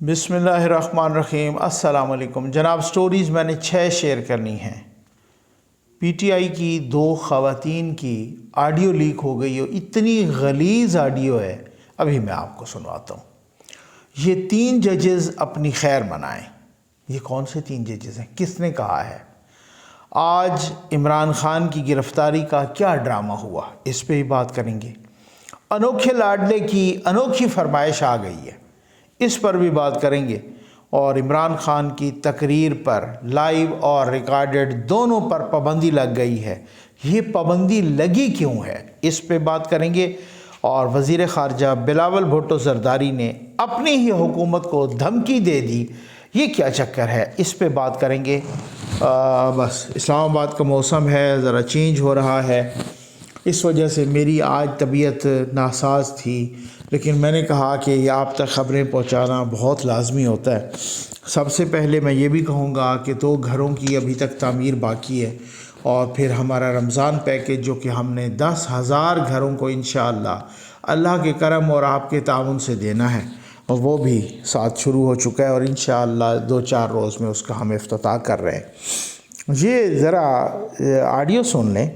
بسم اللہ الرحمن الرحیم۔ السلام علیکم جناب۔ سٹوریز میں نے 6 شیئر کرنی ہیں۔ پی ٹی آئی کی 2 خواتین کی آڈیو لیک ہو گئی ہے، اتنی غلیظ آڈیو ہے، ابھی میں آپ کو سنواتا ہوں۔ یہ 3 ججز اپنی خیر منائیں۔ یہ کون سے 3 ججز ہیں؟ کس نے کہا ہے؟ آج عمران خان کی گرفتاری کا کیا ڈرامہ ہوا، اس پہ ہی بات کریں گے۔ انوکھے لاڈلے کی انوکھی فرمائش آ گئی ہے، اس پر بھی بات کریں گے۔ اور عمران خان کی تقریر پر لائیو اور ریکارڈڈ دونوں پر پابندی لگ گئی ہے، یہ پابندی لگی کیوں ہے، اس پہ بات کریں گے۔ اور وزیر خارجہ بلاول بھٹو زرداری نے اپنی ہی حکومت کو دھمکی دے دی، یہ کیا چکر ہے، اس پہ بات کریں گے۔ بس اسلام آباد کا موسم ہے، ذرا چینج ہو رہا ہے، اس وجہ سے میری آج طبیعت ناساز تھی، لیکن میں نے کہا کہ یہ آپ تک خبریں پہنچانا بہت لازمی ہوتا ہے۔ سب سے پہلے میں یہ بھی کہوں گا کہ 2 گھروں کی ابھی تک تعمیر باقی ہے، اور پھر ہمارا رمضان پیکج جو کہ ہم نے 10,000 گھروں کو انشاءاللہ اللہ کے کرم اور آپ کے تعاون سے دینا ہے، اور وہ بھی ساتھ شروع ہو چکا ہے، اور انشاءاللہ 2-4 روز میں اس کا ہم افتتاح کر رہے ہیں۔ یہ ذرا آڈیو سن لیں۔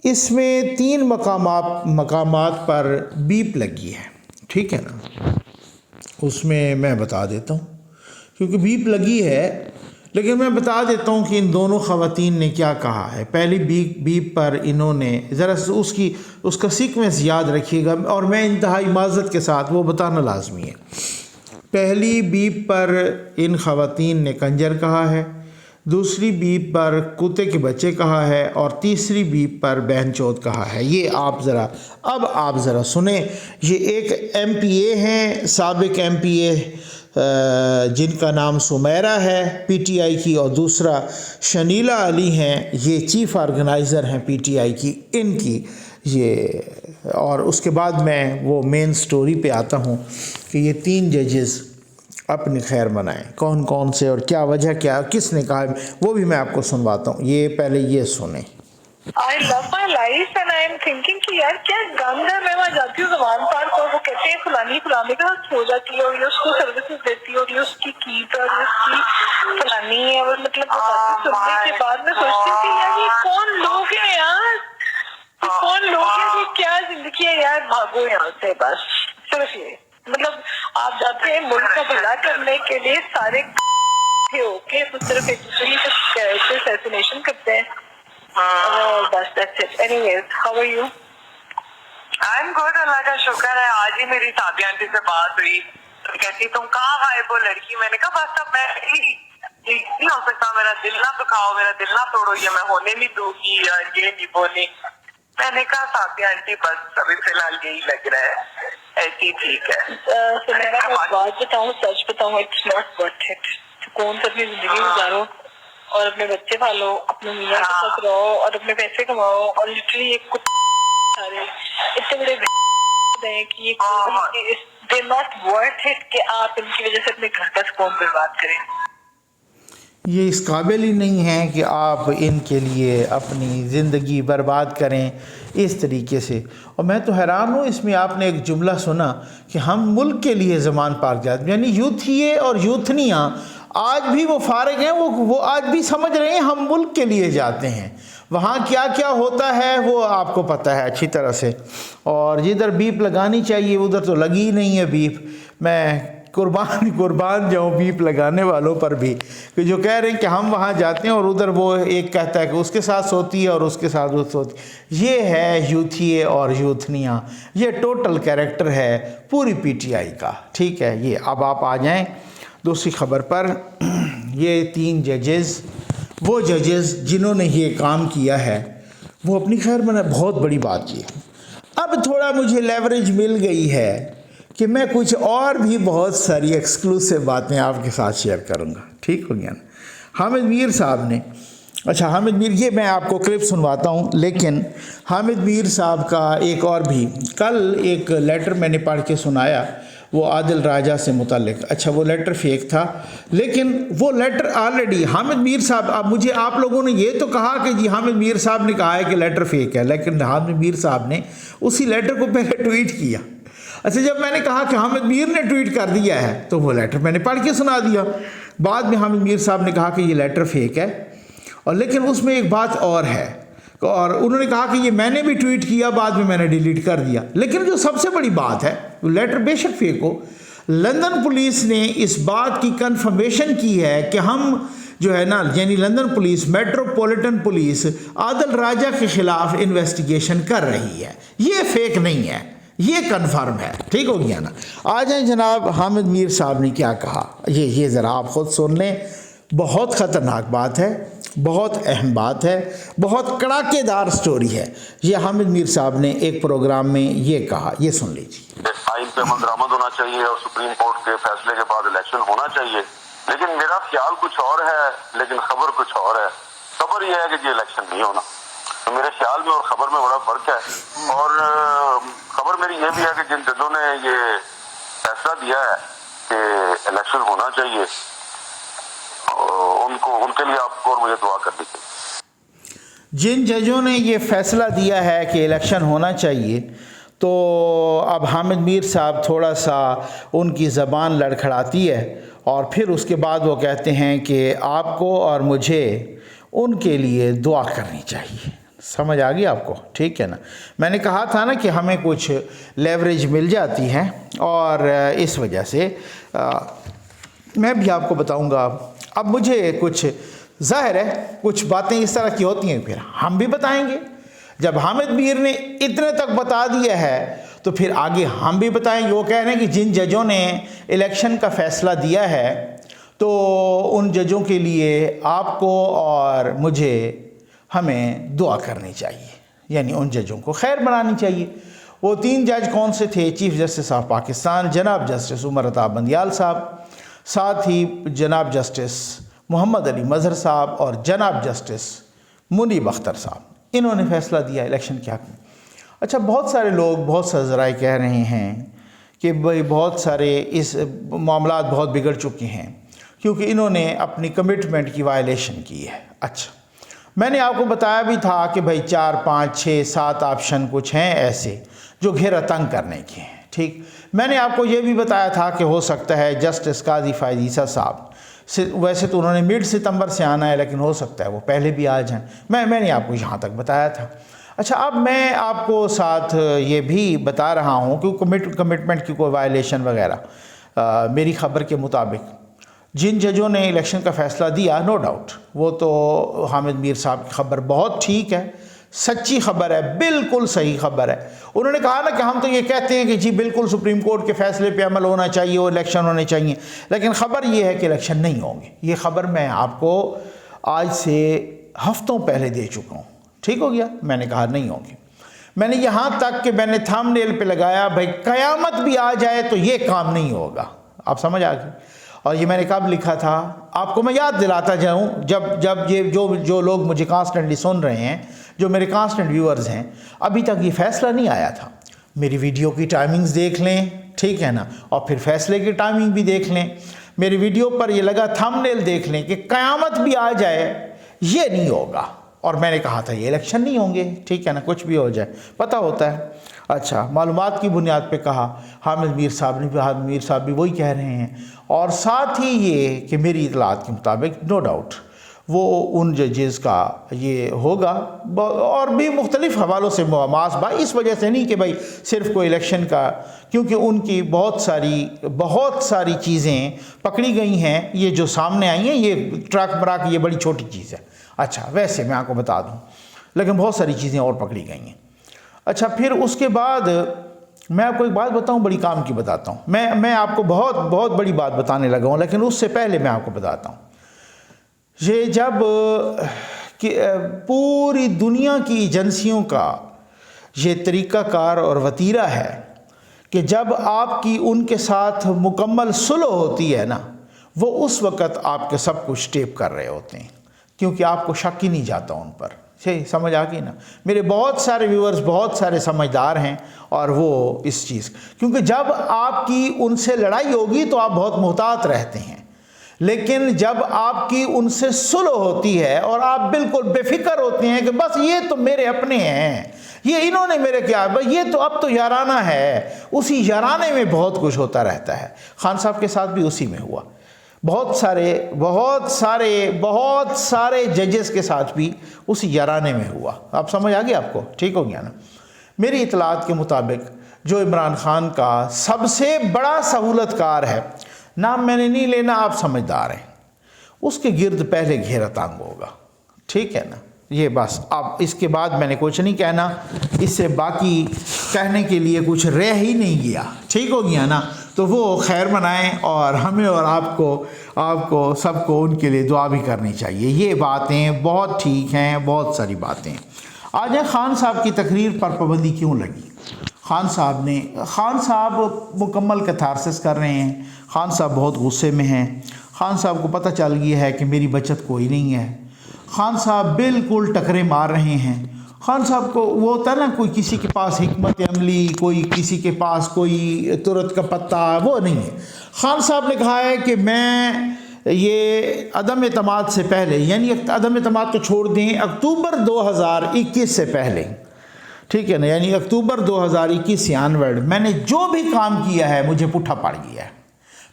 اس میں 3 مقامات پر بیپ لگی ہے، ٹھیک ہے نا؟ اس میں بتا دیتا ہوں، کیونکہ بیپ لگی ہے، لیکن میں بتا دیتا ہوں کہ ان دونوں خواتین نے کیا کہا ہے۔ پہلی بیپ پر انہوں نے ذرا اس کا سیکوینس یاد رکھیے گا، اور میں انتہائی معذرت کے ساتھ وہ بتانا لازمی ہے۔ پہلی بیپ پر ان خواتین نے کنجر کہا ہے، دوسری بیپ پر کتے کے بچے کہا ہے، اور تیسری بیپ پر بہن چود کہا ہے۔ یہ آپ ذرا سنیں۔ یہ ایک ایم پی اے ہیں، سابق ایم پی اے، جن کا نام سمیرہ ہے پی ٹی آئی کی، اور دوسرا شنیلا علی ہیں، یہ چیف آرگنائزر ہیں پی ٹی آئی کی، ان کی یہ۔ اور اس کے بعد میں وہ مین سٹوری پہ آتا ہوں کہ یہ 3 ججز اپنی خیر منائیں، کون سے اور کیا وجہ، کیا کس نے کہا، وہ بھی میں آپ کو سنواتا ہوں۔ یہ پہلے یہ سنیں۔ I love my life and I am thinking کہ یار کیا گند ہے، میں وہاں جاتی ہوں زمان پارک، اور وہ کہتے ہیں فلانی کے ساتھ سو جاتی ہے، اور یہ اس کو سروسز دیتی ہے، اور یہ اس کی کیپ ہے، اور اس کی فلانی ہے، اور مطلب سننے کے بعد میں سوچتی ہوں کہ یار یہ کون لوگ ہیں یار، یہ کون لوگ ہیں، یہ کیا زندگی ہے یار، بھاگو یہاں سے بس۔ صرف یہ مطلب آپ جاتے ہیں ملک کا بھلا کرنے کے لیے، سارے ہو کے تو صرف ایک دوسرے کی اسیسینیشن کرتے ہیں، بس that's it. Anyways, how are you? I'm good، اللہ کا شکر ہے۔ آج ہی میری سابیہ آنٹی سے بات ہوئی تو کہتی تم کہاں غائب ہو لڑکی؟ میں نے کہا بس اب میں نہیں ہو سکتا، میرا دل نہ دکھاؤ، میرا دل نہ توڑو، یہ میں ہونے نہیں دوں گی، یا یہ نہیں بولی۔ میں نے کہا سابیہ آنٹی بس ابھی فی الحال یہی لگ رہا ہے، ایسی ٹھیک ہے۔ سمیرہ میں بات بتاؤں، سچ بتاؤں، اٹس ناٹ ورتھ اٹ۔ سکون سے اپنی زندگی گزارو، اور اپنے بچے پالو، اپنے میاں کے ساتھ رہو، اور اپنے پیسے کماؤ، اور لٹرلی ایک سارے اتنے بڑے ہیں کہ یہ دے ناٹ ورتھ اٹ کہ آپ ان کی وجہ سے اپنے گھر کا سکون برباد کریں۔ یہ اس قابل ہی نہیں ہیں کہ آپ ان کے لیے اپنی زندگی برباد کریں اس طریقے سے۔ اور میں تو حیران ہوں، اس میں آپ نے ایک جملہ سنا کہ ہم ملک کے لیے زمان پارک جاتے ہیں، یعنی یوتھیے اور یوتھنیاں آج بھی وہ فارغ ہیں، وہ آج بھی سمجھ رہے ہیں ہم ملک کے لیے جاتے ہیں، وہاں کیا کیا ہوتا ہے وہ آپ کو پتہ ہے اچھی طرح سے۔ اور جدھر بیپ لگانی چاہیے ادھر تو لگی ہی نہیں ہے بیپ۔ میں قربان جاؤں بیپ لگانے والوں پر بھی، کہ جو کہہ رہے ہیں کہ ہم وہاں جاتے ہیں اور ادھر وہ ایک کہتا ہے کہ اس کے ساتھ سوتی ہے اور اس کے ساتھ وہ سوتی ہے۔ یہ ہے یوتھیے اور یوتھنیاں، یہ ٹوٹل کیریکٹر ہے پوری پی ٹی آئی کا، ٹھیک ہے۔ یہ اب آپ آ جائیں دوسری خبر پر۔ یہ 3 ججز، وہ ججز جنہوں نے یہ کام کیا ہے، وہ اپنی خیر منائے، بہت بڑی بات یہ۔ اب تھوڑا مجھے لیوریج مل گئی ہے کہ میں کچھ اور بھی بہت ساری ایکسکلوسیو باتیں آپ کے ساتھ شیئر کروں گا، ٹھیک ہو گیا نا؟ حامد میر صاحب نے، اچھا حامد میر، یہ میں آپ کو کلپ سنواتا ہوں، لیکن حامد میر صاحب کا ایک اور بھی کل ایک لیٹر میں نے پڑھ کے سنایا، وہ عادل راجہ سے متعلق۔ اچھا وہ لیٹر فیک تھا، لیکن وہ لیٹر آلریڈی حامد میر صاحب، اب مجھے آپ لوگوں نے یہ تو کہا کہ جی حامد میر صاحب نے کہا ہے کہ لیٹر فیک ہے، لیکن حامد میر صاحب نے اسی لیٹر کو پہلے ٹویٹ کیا۔ اچھا جب میں نے کہا کہ حامد میر نے ٹویٹ کر دیا ہے تو وہ لیٹر میں نے پڑھ کے سنا دیا. بعد میں حامد میر صاحب نے کہا کہ یہ لیٹر فیک ہے، اور لیکن اس میں ایک بات اور ہے، اور انہوں نے کہا کہ یہ میں نے بھی ٹویٹ کیا، بعد میں نے ڈیلیٹ کر دیا. لیکن جو سب سے بڑی بات ہے، لیٹر بے شک فیک ہو، لندن پولیس نے اس بات کی کنفرمیشن کی ہے کہ ہم جو ہے نا، یعنی لندن پولیس، میٹروپولیٹن پولیس عادل راجہ کے خلاف انویسٹیگیشن کر رہی ہے. یہ فیک نہیں ہے، یہ کنفرم ہے. ٹھیک ہو گیا نا. آ جائیں جناب حامد میر صاحب نے کیا کہا، یہ ذرا آپ خود سن لیں. بہت خطرناک بات ہے، بہت اہم بات ہے، بہت کڑاکے دار سٹوری ہے. یہ حامد میر صاحب نے ایک پروگرام میں یہ کہا، یہ سن لیجیے. آئین پہ عمل درآمد ہونا چاہیے اور سپریم کورٹ کے فیصلے کے بعد الیکشن ہونا چاہیے، لیکن میرا خیال کچھ اور ہے، لیکن خبر کچھ اور ہے. خبر یہ ہے کہ یہ الیکشن نہیں ہونا. تو میرے خیال میں اور خبر میں بڑا فرق ہے. اور خبر میری یہ بھی ہے کہ جن ججوں نے یہ فیصلہ دیا ہے کہ الیکشن ہونا چاہیے، ان کے لیے آپ کو اور مجھے دعا کرنی چاہیے. جن ججوں نے یہ فیصلہ دیا ہے کہ الیکشن ہونا چاہیے، تو اب حامد میر صاحب تھوڑا سا ان کی زبان لڑکھڑاتی ہے، اور پھر اس کے بعد وہ کہتے ہیں کہ آپ کو اور مجھے ان کے لیے دعا کرنی چاہیے. سمجھ آ گئی آپ کو؟ ٹھیک ہے نا. میں نے کہا تھا نا کہ ہمیں کچھ لیوریج مل جاتی ہے، اور اس وجہ سے میں بھی آپ کو بتاؤں گا. اب مجھے کچھ ظاہر ہے کچھ باتیں اس طرح کی ہوتی ہیں، پھر ہم بھی بتائیں گے. جب حامد میر نے اتنے تک بتا دیا ہے تو پھر آگے ہم بھی بتائیں گے. وہ کہہ رہے ہیں کہ جن ججوں نے الیکشن کا فیصلہ دیا ہے تو ان ججوں کے لیے آپ کو اور مجھے ہمیں دعا کرنی چاہیے، یعنی ان ججوں کو خیر بنانی چاہیے. وہ 3 جج کون سے تھے؟ چیف جسٹس آف پاکستان جناب جسٹس عمر عطا بندیال صاحب، ساتھ ہی جناب جسٹس محمد علی مظہر صاحب اور جناب جسٹس منیب اختر صاحب. انہوں نے فیصلہ دیا الیکشن کیا. اچھا بہت سارے لوگ، بہت سے ذرائع کہہ رہے ہیں کہ بھئی بہت سارے اس معاملات بہت بگڑ چکے ہیں کیونکہ انہوں نے اپنی کمٹمنٹ کی وائلیشن کی ہے. اچھا میں نے آپ کو بتایا بھی تھا کہ بھئی 4 5 6 7 آپشن کچھ ہیں ایسے جو گھیرا تنگ کرنے کے ہیں. ٹھیک، میں نے آپ کو یہ بھی بتایا تھا کہ ہو سکتا ہے جسٹس قاضی فائز عیسیٰ صاحب، ویسے تو انہوں نے مڈ ستمبر سے آنا ہے، لیکن ہو سکتا ہے وہ پہلے بھی آ جائیں. میں نے آپ کو یہاں تک بتایا تھا. اچھا اب میں آپ کو ساتھ یہ بھی بتا رہا ہوں کہ کمٹمنٹ کی کوئی وائلیشن وغیرہ میری خبر کے مطابق جن ججوں نے الیکشن کا فیصلہ دیا، نو ڈاؤٹ وہ تو حامد میر صاحب کی خبر بہت ٹھیک ہے، سچی خبر ہے، بالکل صحیح خبر ہے. انہوں نے کہا نا کہ ہم تو یہ کہتے ہیں کہ جی بالکل سپریم کورٹ کے فیصلے پہ عمل ہونا چاہیے اور الیکشن ہونے چاہیے، لیکن خبر یہ ہے کہ الیکشن نہیں ہوں گے. یہ خبر میں آپ کو آج سے ہفتوں پہلے دے چکا ہوں. ٹھیک ہو گیا. میں نے کہا نہیں ہوں گے. میں نے یہاں تک کہ میں نے تھم نیل پہ لگایا بھائی قیامت بھی آ جائے تو یہ کام نہیں ہوگا. آپ سمجھ آ گئی. اور یہ میں نے کب لکھا تھا آپ کو میں یاد دلاتا جاؤں، جب یہ جو لوگ مجھے کانسٹنٹلی سن رہے ہیں، جو میرے کانسٹنٹ ویورز ہیں، ابھی تک یہ فیصلہ نہیں آیا تھا. میری ویڈیو کی ٹائمنگز دیکھ لیں، ٹھیک ہے نا، اور پھر فیصلے کی ٹائمنگ بھی دیکھ لیں. میری ویڈیو پر یہ لگا تھم نیل دیکھ لیں کہ قیامت بھی آ جائے یہ نہیں ہوگا. اور میں نے کہا تھا یہ الیکشن نہیں ہوں گے. ٹھیک ہے نا، کچھ بھی ہو جائے پتہ ہوتا ہے. اچھا معلومات کی بنیاد پہ کہا. حامد میر صاحب بھی وہی کہہ رہے ہیں. اور ساتھ ہی یہ کہ میری اطلاعات کے مطابق نو ڈاؤٹ وہ ان ججز کا یہ ہوگا، اور بھی مختلف حوالوں سے مواز با، اس وجہ سے نہیں کہ بھائی صرف کوئی الیکشن کا، کیونکہ ان کی بہت ساری چیزیں پکڑی گئی ہیں. یہ جو سامنے آئی ہیں یہ ٹرک مراک یہ بڑی چھوٹی چیز ہے. اچھا ویسے میں آپ کو بتا دوں، لیکن بہت ساری چیزیں اور پکڑی گئی ہیں. اچھا پھر اس کے بعد میں آپ کو ایک بات بتاؤں، بڑی کام کی بتاتا ہوں. میں آپ کو بہت بڑی بات بتانے لگا ہوں، لیکن اس سے پہلے میں آپ کو بتاتا ہوں. یہ جب پوری دنیا کی ایجنسیوں کا یہ طریقہ کار اور وتیرہ ہے کہ جب آپ کی ان کے ساتھ مکمل صلح ہوتی ہے نا، وہ اس وقت آپ کے سب کچھ ٹیپ کر رہے ہوتے ہیں، کیونکہ آپ کو شک ہی نہیں جاتا ان پر. سمجھ آ گئی نا. میرے بہت سارے ویورز بہت سارے سمجھدار ہیں، اور وہ اس چیز، کیونکہ جب آپ کی ان سے لڑائی ہوگی تو آپ بہت محتاط رہتے ہیں، لیکن جب آپ کی ان سے صلح ہوتی ہے اور آپ بالکل بے فکر ہوتے ہیں کہ بس یہ تو میرے اپنے ہیں، یہ انہوں نے میرے کیا، یہ تو اب تو یارانہ ہے، اسی یارانے میں بہت کچھ ہوتا رہتا ہے۔ خان صاحب کے ساتھ بھی اسی میں ہوا، بہت سارے ججز کے ساتھ بھی اسی یارانے میں ہوا۔ آپ سمجھ آ گیا آپ کو؟ ٹھیک ہو گیا نا؟ میری اطلاعات کے مطابق جو عمران خان کا سب سے بڑا سہولت کار ہے، نام میں نے نہیں لینا، آپ سمجھدار ہیں، اس کے گرد پہلے گھیرا تانگ ہوگا، ٹھیک ہے نا؟ یہ بس، اب اس کے بعد میں نے کچھ نہیں کہنا، اس سے باقی کہنے کے لیے کچھ رہ ہی نہیں گیا، ٹھیک ہو گیا نا؟ تو وہ خیر منائیں، اور ہمیں اور آپ کو سب کو ان کے لیے دعا بھی کرنی چاہیے۔ یہ باتیں بہت ٹھیک ہیں، بہت ساری باتیں۔ آج خان صاحب کی تقریر پر پابندی کیوں لگی؟ خان صاحب مکمل کیتھارسس کر رہے ہیں، خان صاحب بہت غصے میں ہیں، خان صاحب کو پتہ چل گیا ہے کہ میری بچت کوئی نہیں ہے، خان صاحب بالکل ٹکرے مار رہے ہیں۔ خان صاحب کو وہ ہوتا ہے نا، کوئی کسی کے پاس حکمت عملی، کوئی کسی کے پاس کوئی ترت کا پتہ، وہ نہیں ہے۔ خان صاحب نے کہا ہے کہ میں یہ عدم اعتماد سے پہلے، یعنی عدم اعتماد تو چھوڑ دیں، اکتوبر 2021 سے پہلے، ٹھیک ہے نا، یعنی اکتوبر 2021 سے آنورڈ میں نے جو بھی کام کیا ہے مجھے پٹھا پڑ گیا ہے۔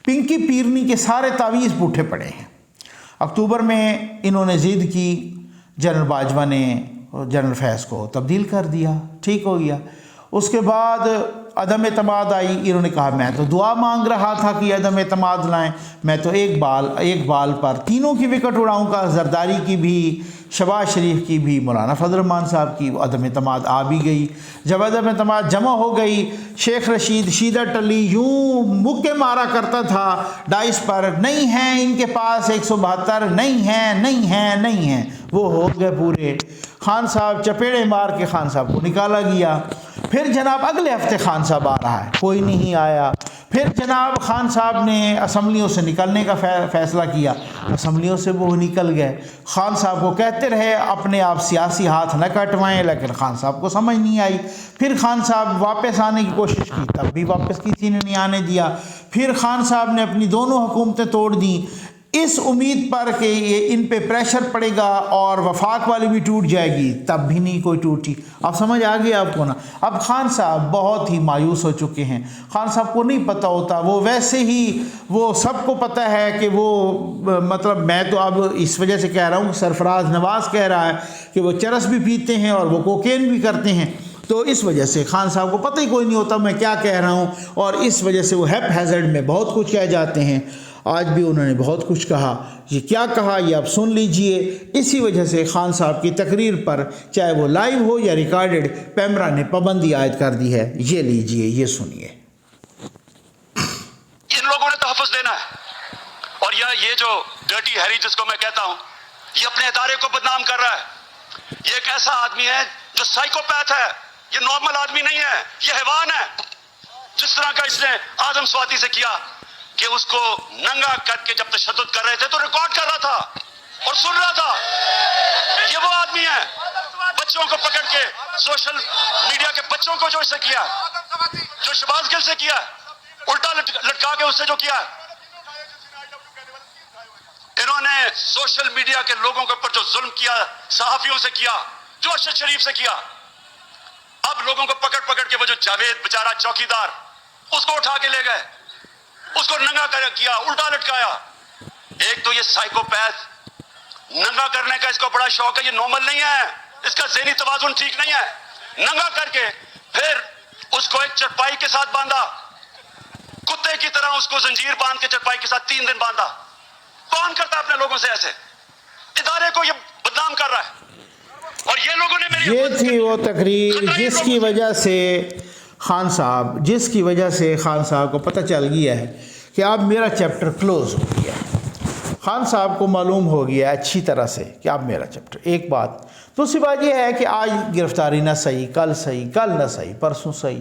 پنکی پیرنی کے سارے تعویذ پٹھے پڑے ہیں۔ اکتوبر میں انہوں نے ضد کی، جنرل باجوہ نے جنرل فیض کو تبدیل کر دیا، ٹھیک ہو گیا۔ اس کے بعد عدم اعتماد آئی، انہوں نے کہا میں تو دعا مانگ رہا تھا کہ عدم اعتماد لائیں، میں تو ایک بال پر تینوں کی وکٹ اڑاؤں گا، زرداری کی بھی، شہباز شریف کی بھی، مولانا فضل الرحمان صاحب کی۔ عدم اعتماد آ بھی گئی۔ جب عدم اعتماد جمع ہو گئی، شیخ رشید شیدہ ٹلی یوں مکے مارا کرتا تھا ڈائس پر، نہیں ہیں ان کے پاس 172، نہیں ہیں، وہ ہو گئے پورے۔ خان صاحب چپیڑے مار کے خان صاحب کو نکالا گیا۔ پھر جناب اگلے ہفتے خان صاحب آ رہا ہے، کوئی نہیں آیا۔ پھر جناب خان صاحب نے اسمبلیوں سے نکلنے کا فیصلہ کیا، اسمبلیوں سے وہ نکل گئے۔ خان صاحب کو کہتے رہے اپنے آپ سیاسی ہاتھ نہ کٹوائیں، لیکن خان صاحب کو سمجھ نہیں آئی۔ پھر خان صاحب واپس آنے کی کوشش کی، تب بھی واپس کسی نے نہیں آنے دیا۔ پھر خان صاحب نے اپنی دونوں حکومتیں توڑ دیں، اس امید پر کہ یہ ان پہ پریشر پڑے گا اور وفاق والی بھی ٹوٹ جائے گی، تب بھی نہیں کوئی ٹوٹی۔ اب سمجھ آ گیا آپ کو نا؟ اب خان صاحب بہت ہی مایوس ہو چکے ہیں۔ خان صاحب کو نہیں پتہ ہوتا، وہ ویسے ہی وہ سب کو پتہ ہے کہ وہ مطلب میں تو اب اس وجہ سے کہہ رہا ہوں، سرفراز نواز کہہ رہا ہے کہ وہ چرس بھی پیتے ہیں اور وہ کوکین بھی کرتے ہیں، تو اس وجہ سے خان صاحب کو پتہ ہی کوئی نہیں ہوتا میں کیا کہہ رہا ہوں، اور اس وجہ سے وہ ہیپ ہیزرڈ میں بہت کچھ کہہ جاتے ہیں۔ آج بھی انہوں نے بہت کچھ کہا، یہ کیا کہا یہ آپ سن لیجئے۔ اسی وجہ سے خان صاحب کی تقریر پر چاہے وہ لائیو ہو یا ریکارڈڈ، پیمرا نے پابندی عائد کر دی ہے۔ یہ لیجئے، یہ سنیے۔ ان لوگوں نے تحفظ دینا ہے، اور یہ جو ڈرٹی ہیری جس کو میں کہتا ہوں، یہ اپنے ادارے کو بدنام کر رہا ہے۔ یہ ایک ایسا آدمی ہے جو سائیکوپیتھ ہے، یہ نارمل آدمی نہیں ہے، یہ حیوان ہے۔ جس طرح کا اس نے آدم سواتی سے کیا کہ اس کو ننگا کر کے جب تشدد کر رہے تھے تو ریکارڈ کر رہا تھا اور سن رہا تھا، یہ وہ آدمی ہے۔ بچوں کو پکڑ کے، سوشل میڈیا کے بچوں کو جو اسے کیا، جو شہباز گل سے کیا، الٹا لٹکا کے اس سے جو کیا، انہوں نے سوشل میڈیا کے لوگوں کے اوپر جو ظلم کیا، صحافیوں سے کیا، جو ارشد شریف سے کیا، اب لوگوں کو پکڑ پکڑ کے وہ جو جاوید بیچارہ چوکیدار، اس کو اٹھا کے لے گئے، اس کو ننگا کیا، الٹا لٹکایا۔ ایک تو یہ سائیکوپیتھ ننگا کرنے کا اس کو بڑا شوق ہے، یہ نارمل نہیں ہے، اس کا ذہنی توازن ٹھیک نہیں ہے۔ ننگا کر کے پھر اس کو ایک چرپائی کے ساتھ باندھا، کتے کی طرح اس کو زنجیر باندھ کے چرپائی کے ساتھ 3 دن باندھا۔ کون کرتا ہے اپنے لوگوں سے ایسے؟ ادارے کو یہ بدنام کر رہا ہے، اور یہ لوگوں نے میری یہ تھی وہ تقریر جس کی وجہ سے خان صاحب کو پتہ چل گیا ہے کہ اب میرا چیپٹر کلوز ہو گیا ہے۔ خان صاحب کو معلوم ہو گیا اچھی طرح سے کہ اب میرا چیپٹر، ایک بات۔ دوسری بات یہ ہے کہ آج گرفتاری نہ صحیح، کل نہ صحیح، پرسوں صحیح۔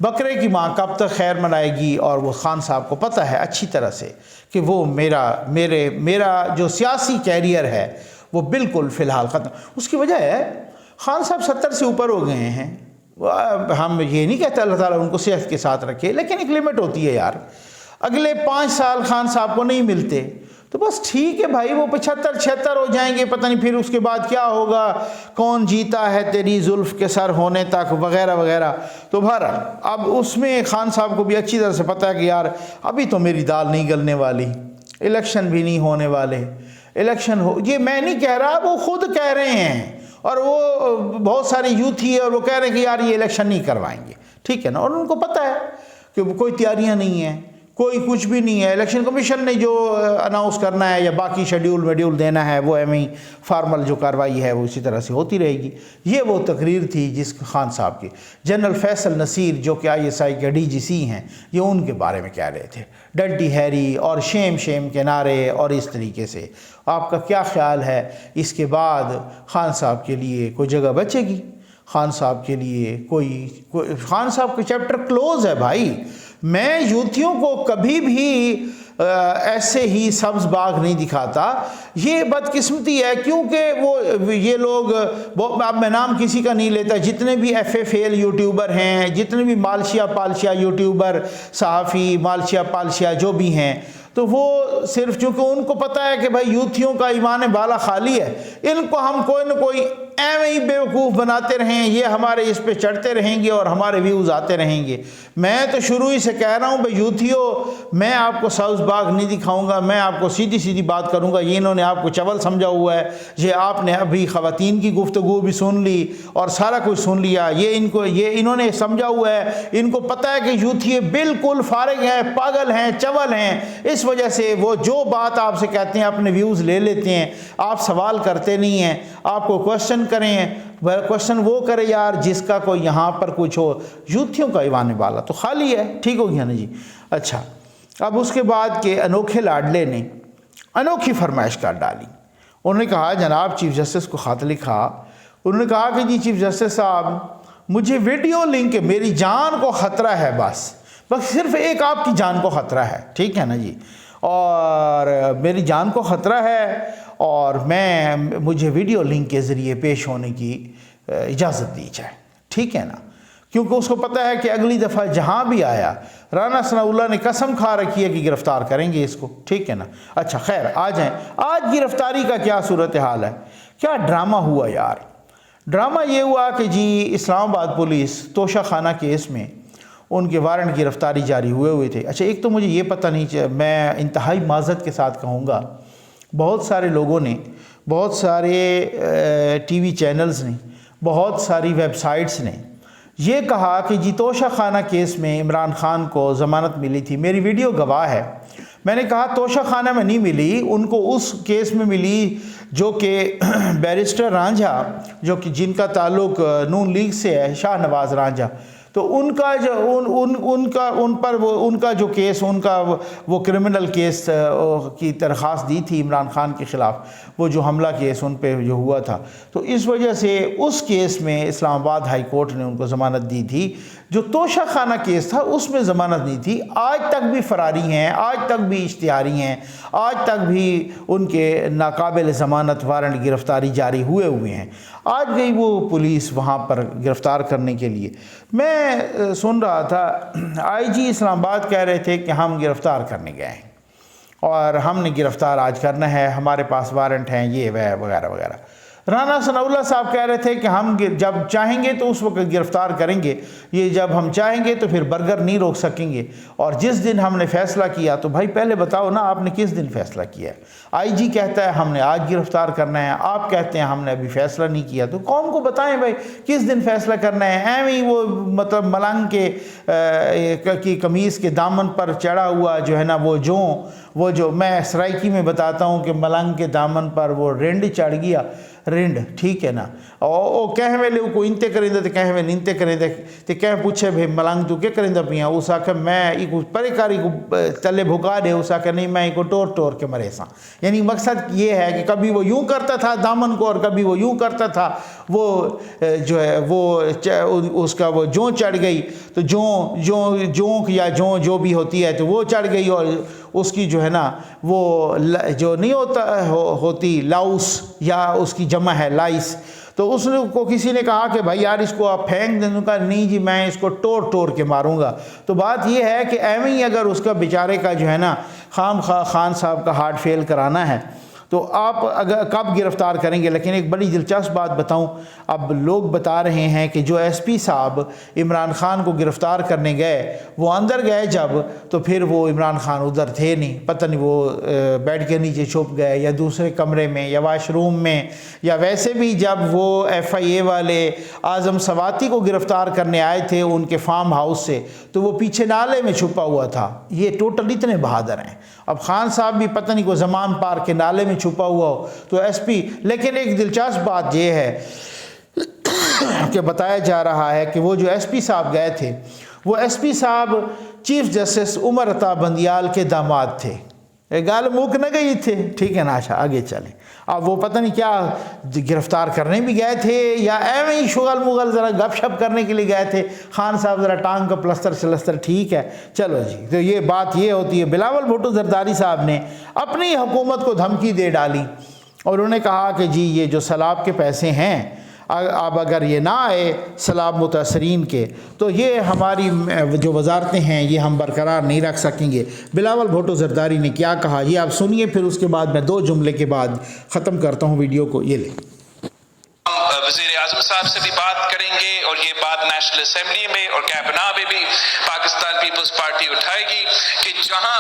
بکرے کی ماں کب تک خیر منائے گی؟ اور وہ خان صاحب کو پتہ ہے اچھی طرح سے کہ وہ میرا جو سیاسی کیریئر ہے وہ بالکل فی الحال ختم۔ اس کی وجہ ہے خان صاحب 70 سے اوپر ہو گئے ہیں۔ ہم یہ نہیں کہتے اللہ تعالیٰ ان کو صحت کے ساتھ رکھے، لیکن ایک لمٹ ہوتی ہے یار۔ اگلے 5 سال خان صاحب کو نہیں ملتے تو تو بس ٹھیک ہے بھائی، وہ 75-76 ہو جائیں گے، پتہ نہیں پھر اس کے بعد کیا ہوگا، کون جیتا ہے تیری زلف کے سر ہونے تک وغیرہ وغیرہ۔ تو بہرحال اب اس میں خان صاحب کو بھی اچھی طرح سے پتہ ہے کہ یار ابھی تو میری دال نہیں گلنے والی، الیکشن بھی نہیں ہونے والے، الیکشن ہو، یہ میں نہیں کہہ رہا، وہ خود کہہ رہے ہیں، اور وہ بہت سارے یوتھ ہی ہے اور وہ کہہ رہے ہیں کہ یار یہ الیکشن نہیں کروائیں گے، ٹھیک ہے نا، اور ان کو پتہ ہے کہ کوئی تیاریاں نہیں ہیں، کوئی کچھ بھی نہیں ہے، الیکشن کمیشن نے جو اناؤنس کرنا ہے یا باقی شیڈیول دینا ہے وہ ایویں فارمل جو کارروائی ہے وہ اسی طرح سے ہوتی رہے گی۔ یہ وہ تقریر تھی جس خان صاحب کی۔ جنرل فیصل نصیر جو کہ ISI کے DGC ہیں، یہ ان کے بارے میں کہہ رہے تھے، ڈنٹی ہیری اور شیم کے نعرے اور اس طریقے سے۔ آپ کا کیا خیال ہے اس کے بعد خان صاحب کے لیے کوئی جگہ بچے گی؟ خان صاحب کے لیے کوئی خان صاحب کا چیپٹر کلوز ہے بھائی۔ میں یوتھیوں کو کبھی بھی ایسے ہی سبز باغ نہیں دکھاتا، یہ بدقسمتی ہے کیونکہ وہ یہ لوگ، اب میں نام کسی کا نہیں لیتا، جتنے بھی FFL یوٹیوبر ہیں، جتنے بھی مالشیا پالشیا یوٹیوبر، صحافی مالشیا پالشیا جو بھی ہیں، تو وہ صرف چونکہ ان کو پتہ ہے کہ بھائی یوتھیوں کا ایمان بالا خالی ہے، ان کو ہم کوئی نہ کوئی ایویں ہی بیوقوف بناتے رہیں، یہ ہمارے اس پہ چڑھتے رہیں گے اور ہمارے ویوز آتے رہیں گے۔ میں تو شروع ہی سے کہہ رہا ہوں بھائی یوتھیوں، میں آپ کو سبز باغ نہیں دکھاؤں گا، میں آپ کو سیدھی سیدھی بات کروں گا۔ یہ انہوں نے آپ کو چول سمجھا ہوا ہے، یہ آپ نے ابھی خواتین کی گفتگو بھی سن لی اور سارا کچھ سن لیا، یہ انہوں نے سمجھا ہوا ہے، ان کو پتہ ہے کہ یوتھی بالکل فارغ ہیں، پاگل ہیں، چول ہیں، اس وجہ سے وہ جو بات آپ سے کہتے ہیں اپنے ویوز لے لیتے ہیں، آپ سوال کرتے نہیں ہیں، آپ کو کوشچن کریں، کوشچن وہ کرے یار جس کا کوئی یہاں پر کچھ ہو۔ یوتھیوں کا ایوان بالا تو خالی ہے، ٹھیک ہو گیا نا جی۔ اچھا، اب اس کے بعد کہ انوکھے لاڈلے نے انوکھی فرمائش کر ڈالی۔ انہوں نے کہا، جناب چیف جسٹس کو خط لکھا، انہوں نے کہا کہ جی چیف جسٹس صاحب مجھے ویڈیو لنک، میری جان کو خطرہ ہے، بس صرف ایک آپ کی جان کو خطرہ ہے، ٹھیک ہے نا جی، اور میری جان کو خطرہ ہے اور مجھے ویڈیو لنک کے ذریعے پیش ہونے کی اجازت دی جائے، ٹھیک ہے نا، کیونکہ اس کو پتہ ہے کہ اگلی دفعہ جہاں بھی آیا رانا ثناءاللہ نے قسم کھا رکھی ہے کہ گرفتار کریں گے اس کو، ٹھیک ہے نا۔ اچھا خیر، آ جائیں آج گرفتاری کا کیا صورتحال ہے۔ کیا ڈرامہ ہوا یار، ڈرامہ یہ ہوا کہ جی اسلام آباد پولیس توشہ خانہ کیس میں ان کے وارنٹ گرفتاری جاری ہوئے تھے۔ اچھا ایک تو مجھے یہ پتہ نہیں، میں انتہائی معذرت کے ساتھ کہوں گا، بہت سارے لوگوں نے، بہت سارے ٹی وی چینلز نے، بہت ساری ویب سائٹس نے یہ کہا کہ جی توشہ خانہ کیس میں عمران خان کو ضمانت ملی تھی۔ میری ویڈیو گواہ ہے، میں نے کہا توشہ خانہ میں نہیں ملی، ان کو اس کیس میں ملی جو کہ بیرسٹر رانجھا، جو کہ جن کا تعلق نون لیگ سے ہے، شاہ نواز رانجھا، تو ان کا جو کیس، ان کا وہ کرمنل کیس کی درخواست دی تھی عمران خان کے خلاف، وہ جو حملہ کیس ان پہ جو ہوا تھا، تو اس وجہ سے اس کیس میں اسلام آباد ہائی کورٹ نے ان کو ضمانت دی تھی۔ جو توشہ خانہ کیس تھا اس میں ضمانت نہیں تھی، آج تک بھی فراری ہیں، آج تک بھی اشتہاری ہیں، آج تک بھی ان کے ناقابل ضمانت وارنٹ گرفتاری جاری ہوئے ہیں۔ آج گئی وہ پولیس وہاں پر گرفتار کرنے کے لیے۔ میں سن رہا تھا IG اسلام آباد کہہ رہے تھے کہ ہم گرفتار کرنے گئے ہیں اور ہم نے گرفتار آج کرنا ہے، ہمارے پاس وارنٹ ہیں، یہ وہ وغیرہ وغیرہ۔ رانا ثناءاللہ صاحب کہہ رہے تھے کہ ہم جب چاہیں گے تو اس وقت گرفتار کریں گے، یہ جب ہم چاہیں گے تو پھر برگر نہیں روک سکیں گے، اور جس دن ہم نے فیصلہ کیا، تو بھائی پہلے بتاؤ نا آپ نے کس دن فیصلہ کیا ہے؟ IG کہتا ہے ہم نے آج گرفتار کرنا ہے، آپ کہتے ہیں ہم نے ابھی فیصلہ نہیں کیا، تو قوم کو بتائیں بھائی کس دن فیصلہ کرنا ہے۔ ایویں ہی وہ مطلب ملنگ کی قمیص کے دامن پر چڑھا ہوا جو ہے نا، وہ جو میں سرائکی میں بتاتا ہوں کہ ملنگ کے دامن پر وہ رنڈ چڑھ گیا، رنڈ، ٹھیک ہے نا، او کہیں لے کو انتے کریں دے کہیں میں ننتے کریں دے تے کہیں پوچھے بھائی ملنگ تو کیا کریں دا پیاں، اس آکھا میں ایک پرے کاری کو تلے بھکا دے، اس آکھا نہیں میں ایک ٹور کے مرے ساں۔ یعنی مقصد یہ ہے کہ کبھی وہ یوں کرتا تھا دامن کو اور کبھی وہ یوں کرتا تھا، وہ جو ہے وہ اس کا وہ جوں چڑھ گئی تو جونک یا جو بھی ہوتی ہے تو وہ چڑھ گئی، اور اس کی جو ہے نا وہ جو نہیں ہوتی لاؤس، یا اس کی جمع ہے لائس، تو اس نے کو کسی نے کہا کہ بھائی یار اس کو آپ پھینک دیں، کہا نہیں جی میں اس کو توڑ کے ماروں گا۔ تو بات یہ ہے کہ ایویں ہی اگر اس کا بیچارے کا جو ہے نا خان صاحب کا ہارٹ فیل کرانا ہے تو آپ اگر کب گرفتار کریں گے؟ لیکن ایک بڑی دلچسپ بات بتاؤں، اب لوگ بتا رہے ہیں کہ جو ایس پی صاحب عمران خان کو گرفتار کرنے گئے وہ اندر گئے جب، تو پھر وہ عمران خان ادھر تھے نہیں، پتہ نہیں وہ بیڈ کے نیچے چھپ گئے یا دوسرے کمرے میں یا واش روم میں، یا ویسے بھی جب وہ ایف آئی اے والے اعظم سواتی کو گرفتار کرنے آئے تھے ان کے فارم ہاؤس سے تو وہ پیچھے نالے میں چھپا ہوا تھا۔ یہ ٹوٹل اتنے بہادر ہیں۔ اب خان صاحب بھی پتہ نہیں کو زمان پارک کے نالے میں چھپا ہوا ہو تو ایس پی، لیکن ایک دلچسپ بات یہ ہے کہ بتایا جا رہا ہے کہ وہ جو ایس پی صاحب گئے تھے وہ ایس پی صاحب چیف جسٹس عمر عطا بندیال کے داماد تھے۔ گال موک نہ گئی تھے، ٹھیک ہے نا؟ اچھا آگے چلیں۔ اب وہ پتہ نہیں کیا گرفتار کرنے بھی گئے تھے یا ایویں ہی شغل مغل ذرا گپ شپ کرنے کے لیے گئے تھے، خان صاحب ذرا ٹانگ کا پلستر ٹھیک ہے چلو جی۔ تو یہ بات یہ ہوتی ہے، بلاول بھٹو زرداری صاحب نے اپنی حکومت کو دھمکی دے ڈالی اور انہوں نے کہا کہ جی یہ جو سیلاب کے پیسے ہیں اب اگر یہ نہ آئے سیلاب متاثرین کے تو یہ ہماری جو وزارتیں ہیں یہ ہم برقرار نہیں رکھ سکیں گے۔ بلاول بھٹو زرداری نے کیا کہا یہ آپ سنیے، پھر اس کے بعد میں 2 جملے کے بعد ختم کرتا ہوں ویڈیو کو۔ یہ لیں، وزیر اعظم صاحب سے بھی بات کریں گے اور یہ بات نیشنل اسمبلی میں اور کیبنیٹ میں بھی پاکستان پیپلز پارٹی اٹھائے گی کہ جہاں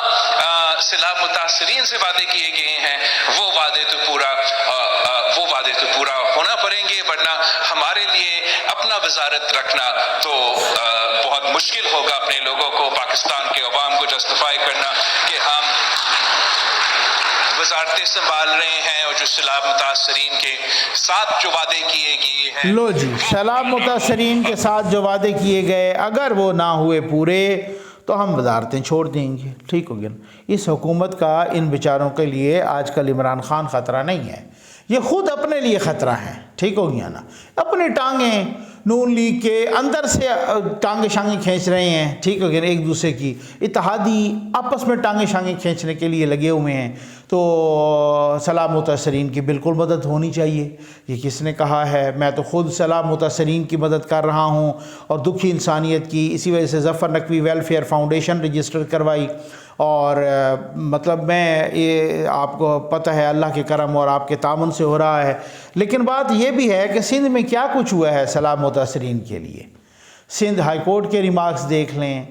سیلاب متاثرین سے وعدے کیے گئے ہیں وہ وعدے تو پورا ہونا پڑیں گے، ورنہ ہمارے لیے اپنا وزارت رکھنا تو بہت مشکل ہوگا، اپنے لوگوں کو، پاکستان کے عوام کو جسٹیفائی کرنا کہ ہم وزارتیں سنبھال رہے ہیں اور جو سیلاب متاثرین کے ساتھ جو وعدے کیے گئے ہیں۔ لو جی، سیلاب متاثرین کے ساتھ جو وعدے کیے گئے اگر وہ نہ ہوئے پورے تو ہم وزارتیں چھوڑ دیں گے، ٹھیک ہو گیا نا؟ اس حکومت کا ان بیچاروں کے لیے آج کل عمران خان خطرہ نہیں ہے، یہ خود اپنے لیے خطرہ ہے، ٹھیک ہو گیا نا؟ اپنی ٹانگیں نون لیگ کے اندر سے ٹانگیں شانگیں کھینچ رہے ہیں، ٹھیک ہو گیا نا؟ ایک دوسرے کی اتحادی آپس میں ٹانگیں شانگیں کھینچنے کے لیے لگے ہوئے ہیں۔ تو سیلاب متاثرین کی بالکل مدد ہونی چاہیے۔ یہ کس نے کہا ہے؟ میں تو خود سیلاب متاثرین کی مدد کر رہا ہوں اور دکھی انسانیت کی، اسی وجہ سے ظفر نقوی ویلفیئر فاؤنڈیشن رجسٹر کروائی، اور مطلب میں یہ آپ کو پتہ ہے اللہ کے کرم اور آپ کے تعاون سے ہو رہا ہے۔ لیکن بات یہ بھی ہے کہ سندھ میں کیا کچھ ہوا ہے سیلاب متاثرین کے لیے۔ سندھ ہائی کورٹ کے ریمارکس دیکھ لیں،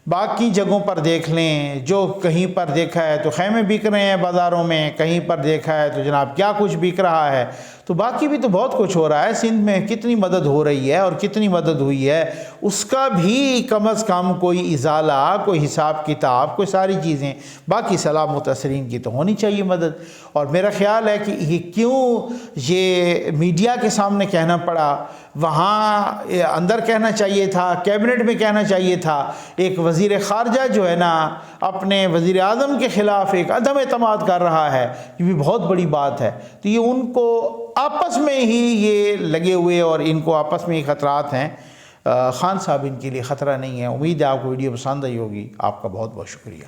باقی جگہوں پر دیکھ لیں، جو کہیں پر دیکھا ہے تو خیمے بک رہے ہیں بازاروں میں، کہیں پر دیکھا ہے تو جناب کیا کچھ بک رہا ہے، تو باقی بھی تو بہت کچھ ہو رہا ہے۔ سندھ میں کتنی مدد ہو رہی ہے اور کتنی مدد ہوئی ہے اس کا بھی کم از کم کوئی ازالہ، کوئی حساب کتاب، کوئی ساری چیزیں۔ باقی سیلاب متاثرین کی تو ہونی چاہیے مدد، اور میرا خیال ہے کہ یہ کیوں یہ میڈیا کے سامنے کہنا پڑا، وہاں اندر کہنا چاہیے تھا، کیبنٹ میں کہنا چاہیے تھا۔ ایک وزیر خارجہ جو ہے نا اپنے وزیر اعظم کے خلاف ایک عدم اعتماد کر رہا ہے، یہ بھی بہت بڑی بات ہے۔ تو یہ ان کو آپس میں ہی یہ لگے ہوئے اور ان کو آپس میں ہی خطرات ہیں۔ خان صاحب ان کے لیے خطرہ نہیں ہے۔ امید ہے آپ کو ویڈیو پسند آئی ہوگی۔ آپ کا بہت بہت شکریہ۔